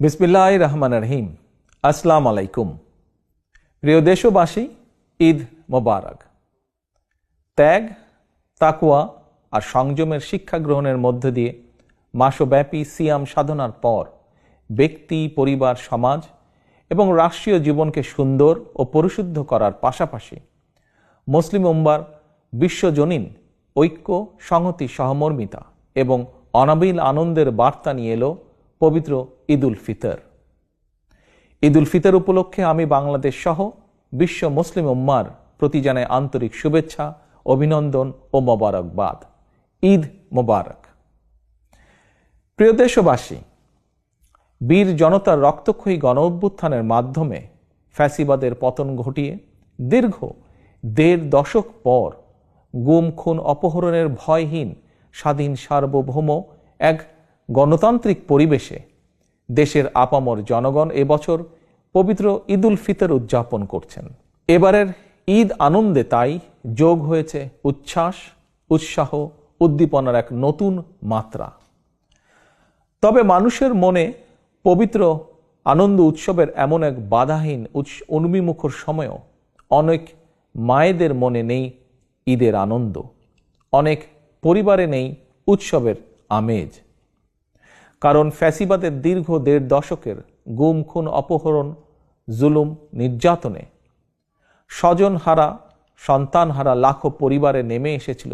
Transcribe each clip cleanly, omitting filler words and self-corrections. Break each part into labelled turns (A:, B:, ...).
A: বিসমিল্লাহির রহমানির রহিম। আসসালামু আলাইকুম। প্রিয় দেশবাসী, ঈদ মোবারক। ত্যাগ, তাকওয়া আর সংযমের শিক্ষা গ্রহণের মধ্য দিয়ে মাসব্যাপী সিয়াম সাধনার পর ব্যক্তি, পরিবার, সমাজ এবং রাষ্ট্রীয় জীবনকে সুন্দর ও পরিশুদ্ধ করার পাশাপাশি মুসলিম উম্মার বিশ্বজনীন ঐক্য, সংহতি, সহমর্মিতা এবং অনাবিল আনন্দের বার্তা নিয়ে এলো পবিত্র ঈদ উল ফিতর। ঈদ উল ফিতর উপলক্ষে আমি বাংলাদেশ সহ বিশ্ব মুসলিম উম্মার প্রতি জানাই আন্তরিক শুভেচ্ছা, অভিনন্দন ও মোবারকবাদ। ঈদ মোবারক। প্রিয় দেশবাসী, বীর জনতার রক্তক্ষয়ী গণ অভ্যুত্থানের মাধ্যমে ফ্যাসিবাদের পতন ঘটিয়ে দীর্ঘ ১.৫ দশক পর গুম, খুন, অপহরণের ভয়হীন স্বাধীন সার্বভৌম এক গণতান্ত্রিক পরিবেশে দেশের আপামর জনগণ এবছর পবিত্র ঈদ উল ফিতর উদযাপন করছেন। এবারের ঈদ আনন্দে তাই যোগ হয়েছে উচ্ছ্বাস, উৎসাহ, উদ্দীপনার এক নতুন মাত্রা। তবে মানুষের মনে পবিত্র আনন্দ উৎসবের এমন এক বাধাহীন উন্মিমুখর সময়ও অনেক মায়েদের মনে নেই ঈদের আনন্দ, অনেক পরিবারে নেই উৎসবের আমেজ। কারণ ফ্যাসিবাদের দীর্ঘ ১.৫ দশকের গুম, খুন, অপহরণ, জুলুম, নির্যাতনে স্বজনহারা, সন্তানহারা লাখো পরিবারে নেমে এসেছিল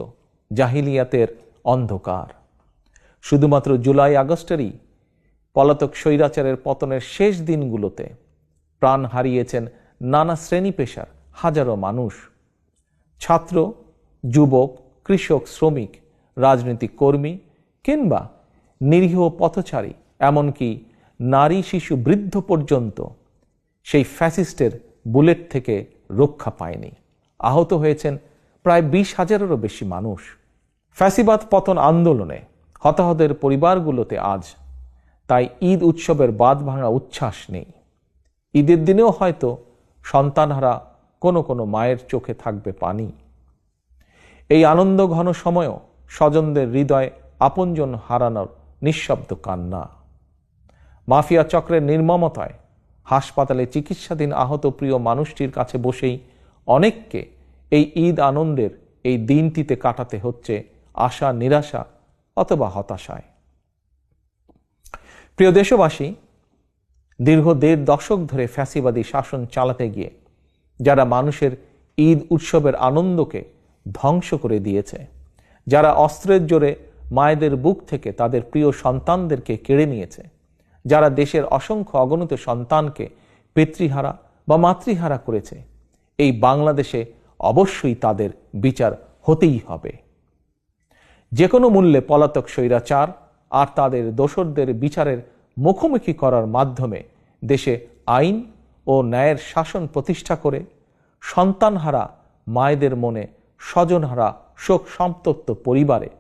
A: জাহিলিয়াতের অন্ধকার। শুধুমাত্র জুলাই আগস্টেরই পলাতক স্বৈরাচারের পতনের শেষ দিনগুলোতে প্রাণ হারিয়েছেন নানা শ্রেণী পেশার হাজারো মানুষ। ছাত্র, যুবক, কৃষক, শ্রমিক, রাজনৈতিক কর্মী কিংবা নিরীহ পথচারী, এমনকি নারী, শিশু, বৃদ্ধ পর্যন্ত সেই ফ্যাসিস্টের বুলেট থেকে রক্ষা পায়নি। আহত হয়েছেন প্রায় ২০,০০০-এরও বেশি মানুষ। ফ্যাসিবাদ পতন আন্দোলনে হতাহতের পরিবারগুলোতে আজ তাই ঈদ উৎসবের বাঁধ ভাঙা উচ্ছ্বাস নেই। ঈদের দিনেও হয়তো সন্তানহারা কোনো কোনো মায়ের চোখে থাকবে পানি। এই আনন্দ ঘন সময়ও স্বজনদের হৃদয় আপনজন হারানোর নিঃশব্দ কান্না। মাফিয়া চক্রের নির্মমতায় হাসপাতালে চিকিৎসাধীন আহত প্রিয় মানুষটির কাছে বসেই অনেককে এই ঈদ আনন্দের এই দিনটিতে কাটাতে হচ্ছে আশা, নিরাশা অথবা হতাশায়। প্রিয় দেশবাসী, দীর্ঘ ১.৫ দশক ধরে ফ্যাসিবাদী শাসন চালাতে গিয়ে যারা মানুষের ঈদ উৎসবের আনন্দকে ধ্বংস করে দিয়েছে, যারা অস্ত্রের জোরে মায়েদের বুক থেকে তাদের প্রিয় সন্তানদেরকে কেড়ে নিয়েছে, যারা দেশের অসংখ্য অগণিত সন্তানকে পিতৃহারা বা মাতৃহারা করেছে, এই বাংলাদেশে অবশ্যই তাদের বিচার হতেই হবে। যে কোনো মূল্যে পলাতক স্বৈরাচার আর তাদের দোসরদের বিচারের মুখোমুখি করার মাধ্যমে দেশে আইন ও ন্যায়ের শাসন প্রতিষ্ঠা করে সন্তানহারা মায়েদের মনে, স্বজনহারা শোক সন্তপ্ত পরিবারে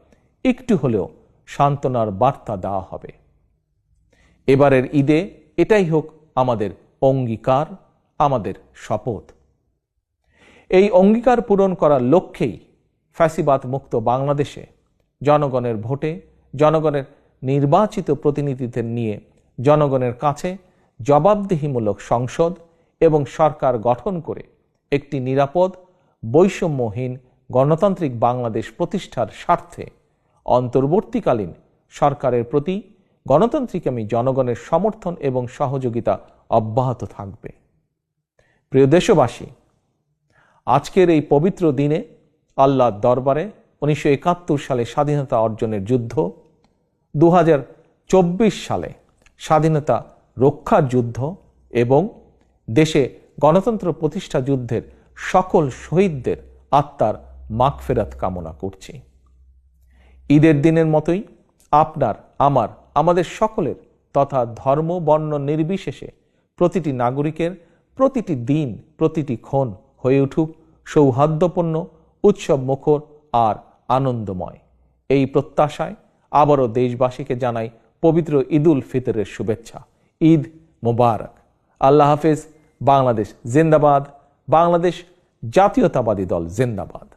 A: একটু হলেও সান্ত্বনার বার্তা দেওয়া হবে। এবারের ঈদে এটাই হোক আমাদের অঙ্গীকার, আমাদের শপথ। এই অঙ্গীকার পূরণ করার লক্ষ্যেই ফ্যাসিবাদ মুক্ত বাংলাদেশে জনগণের ভোটে, জনগণের নির্বাচিত প্রতিনিধিদের নিয়ে জনগণের কাছে জবাবদিহিমূলক সংসদ এবং সরকার গঠন করে একটি নিরাপদ, বৈষম্যহীন গণতান্ত্রিক বাংলাদেশ প্রতিষ্ঠার স্বার্থে অন্তর্বর্তীকালীন সরকারের প্রতি গণতান্ত্রিকামী জনগণের সমর্থন এবং সহযোগিতা অব্যাহত থাকবে। প্রিয় দেশবাসী, আজকের এই পবিত্র দিনে আল্লাহর দরবারে ১৯৭১ সালে স্বাধীনতা অর্জনের যুদ্ধ, ২০২৪ সালে স্বাধীনতা রক্ষার যুদ্ধ এবং দেশে গণতন্ত্র প্রতিষ্ঠা যুদ্ধের সকল শহীদদের আত্মার মাগফিরাত কামনা করছি। ঈদের দিনের মতোই আপনার, আমার, আমাদের সকলের তথা ধর্ম, বর্ণ নির্বিশেষে প্রতিটি নাগরিকের প্রতিটি দিন, প্রতিটি ক্ষণ হয়ে উঠুক সৌহার্দ্যপূর্ণ, উৎসব মুখর আর আনন্দময়। এই প্রত্যাশায় আবারও দেশবাসীকে জানাই পবিত্র ঈদ উল ফিতরের শুভেচ্ছা। ঈদ মোবারক। আল্লাহ হাফেজ। বাংলাদেশ জিন্দাবাদ। বাংলাদেশ জাতীয়তাবাদী দল জিন্দাবাদ।